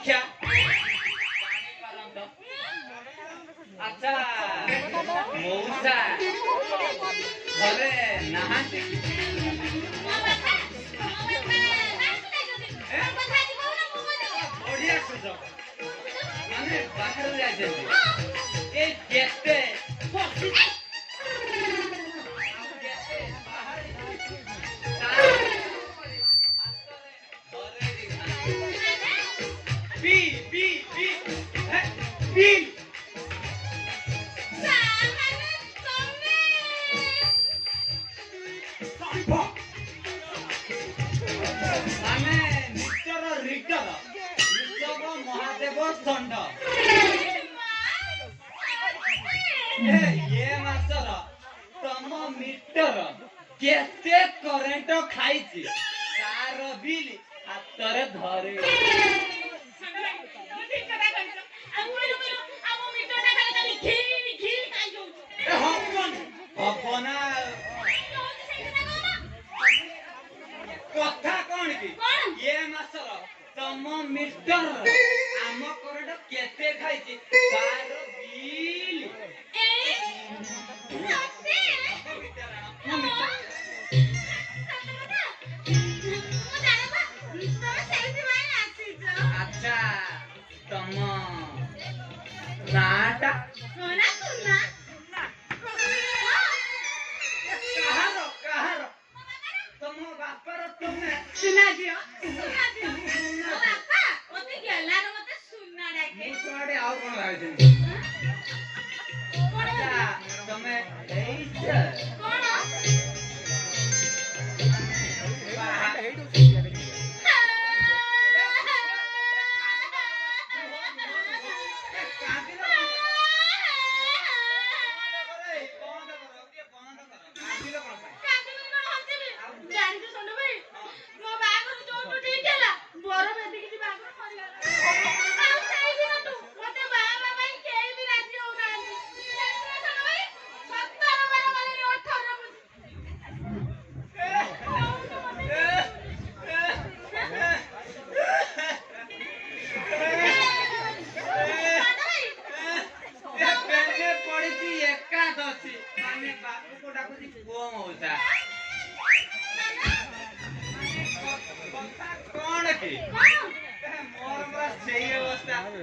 दीक्षा अच्छा मौसा घरे नहांती बढ़िया सुझाव माने बाहर जाते ए केते दंड ये मास्टर तम मीटर केते करंट खाइछि तार बिल हातरे धरे अपना कथा कौन की ये मास्टर तम मीटर आम करंट केते खाइछि तार बिल अच्छा तम नाटा कहारो तम बापर तुमने सुना दियो ओ बापा ओते गेलार मते सुना डाके मुसवाडे आउ कोन लागे कोन तमे एइछ कोन